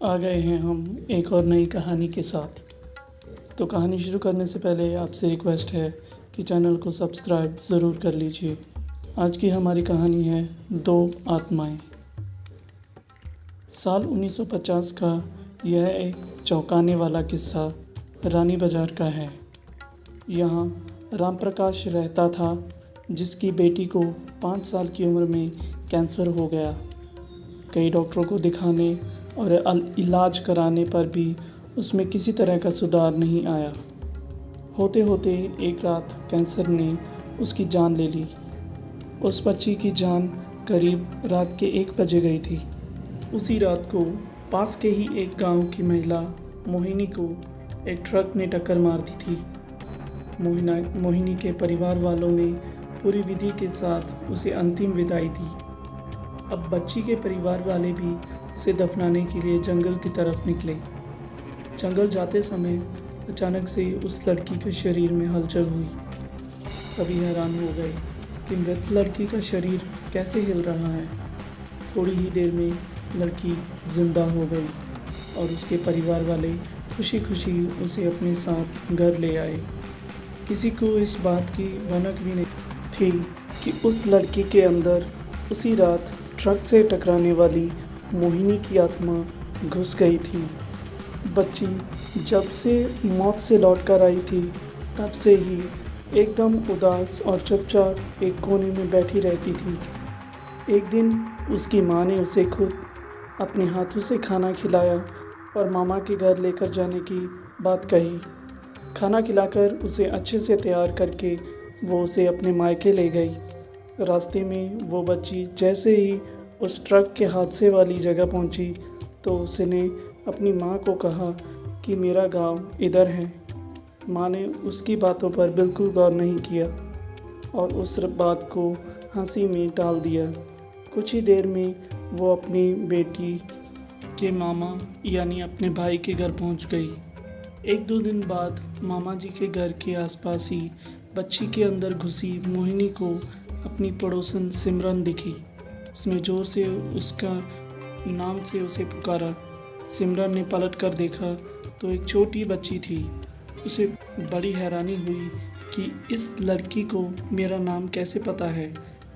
आ गए हैं हम एक और नई कहानी के साथ। तो कहानी शुरू करने से पहले आपसे रिक्वेस्ट है कि चैनल को सब्सक्राइब ज़रूर कर लीजिए। आज की हमारी कहानी है दो आत्माएं। साल 1950 का यह एक चौंकाने वाला किस्सा रानी बाज़ार का है। यहाँ राम प्रकाश रहता था, जिसकी बेटी को 5 साल की उम्र में कैंसर हो गया। कई डॉक्टरों को दिखाने और इलाज कराने पर भी उसमें किसी तरह का सुधार नहीं आया। होते होते एक रात कैंसर ने उसकी जान ले ली। उस बच्ची की जान करीब रात के 1 बजे गई थी। उसी रात को पास के ही एक गांव की महिला मोहिनी को एक ट्रक ने टक्कर मार दी थी। मोहिनी के परिवार वालों ने पूरी विधि के साथ उसे अंतिम विदाई दी। अब बच्ची के परिवार वाले भी उसे दफनाने के लिए जंगल की तरफ निकले। जंगल जाते समय अचानक से उस लड़की के शरीर में हलचल हुई। सभी हैरान हो गए कि मृत लड़की का शरीर कैसे हिल रहा है। थोड़ी ही देर में लड़की जिंदा हो गई और उसके परिवार वाले खुशी खुशी उसे अपने साथ घर ले आए। किसी को इस बात की भनक भी नहीं थी कि उस लड़की के अंदर उसी रात ट्रक से टकराने वाली मोहिनी की आत्मा घुस गई थी। बच्ची जब से मौत से लौटकर आई थी, तब से ही एकदम उदास और चुपचाप एक कोने में बैठी रहती थी। एक दिन उसकी माँ ने उसे खुद अपने हाथों से खाना खिलाया और मामा के घर लेकर जाने की बात कही। खाना खिलाकर उसे अच्छे से तैयार करके वो उसे अपने मायके ले गई। रास्ते में वो बच्ची जैसे ही उस ट्रक के हादसे वाली जगह पहुंची, तो उसने अपनी माँ को कहा कि मेरा गांव इधर है। माँ ने उसकी बातों पर बिल्कुल गौर नहीं किया और उस बात को हंसी में टाल दिया। कुछ ही देर में वो अपनी बेटी के मामा यानी अपने भाई के घर पहुंच गई। 1-2 दिन बाद मामा जी के घर के आसपास ही बच्ची के अंदर घुसी मोहिनी को अपनी पड़ोसन सिमरन दिखी। उसने ज़ोर से उसका नाम से उसे पुकारा। सिमरन ने पलट कर देखा तो एक छोटी बच्ची थी। उसे बड़ी हैरानी हुई कि इस लड़की को मेरा नाम कैसे पता है।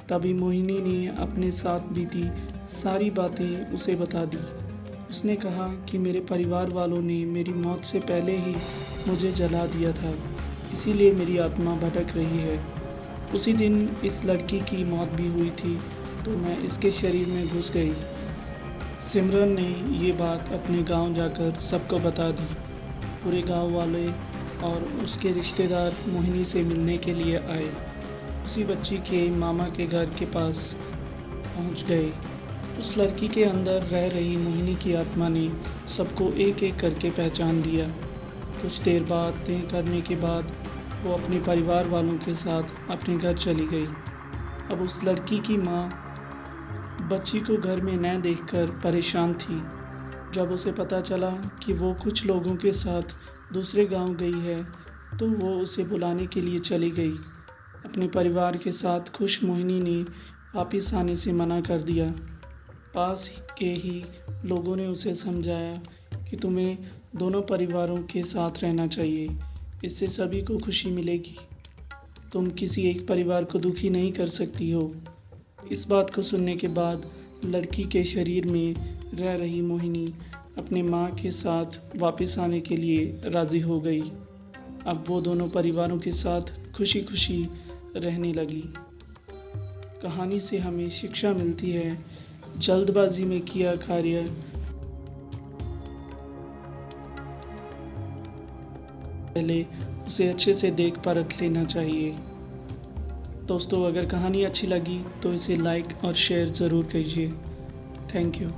तभी मोहिनी ने अपने साथ बीती सारी बातें उसे बता दी। उसने कहा कि मेरे परिवार वालों ने मेरी मौत से पहले ही मुझे जला दिया था, इसीलिए मेरी आत्मा भटक रही है। उसी दिन इस लड़की की मौत भी हुई थी, तो मैं इसके शरीर में घुस गई। सिमरन ने ये बात अपने गांव जाकर सबको बता दी। पूरे गांव वाले और उसके रिश्तेदार मोहिनी से मिलने के लिए आए। उसी बच्ची के मामा के घर के पास पहुंच गए। उस लड़की के अंदर रह रही मोहिनी की आत्मा ने सबको एक एक करके पहचान लिया। कुछ देर बातें करने के बाद वो अपने परिवार वालों के साथ अपने घर चली गई। अब उस लड़की की माँ बच्ची को घर में न देखकर परेशान थी। जब उसे पता चला कि वो कुछ लोगों के साथ दूसरे गांव गई है, तो वो उसे बुलाने के लिए चली गई। अपने परिवार के साथ खुश मोहिनी ने वापस आने से मना कर दिया। पास के ही लोगों ने उसे समझाया कि तुम्हें दोनों परिवारों के साथ रहना चाहिए, इससे सभी को खुशी मिलेगी। तुम किसी एक परिवार को दुखी नहीं कर सकती हो। इस बात को सुनने के बाद लड़की के शरीर में रह रही मोहिनी अपने माँ के साथ वापस आने के लिए राज़ी हो गई। अब वो दोनों परिवारों के साथ खुशी खुशी रहने लगी। कहानी से हमें शिक्षा मिलती है, जल्दबाजी में किया कार्य पहले उसे अच्छे से देख परख लेना चाहिए। दोस्तों, अगर कहानी अच्छी लगी तो इसे लाइक और शेयर ज़रूर कीजिए। Thank you.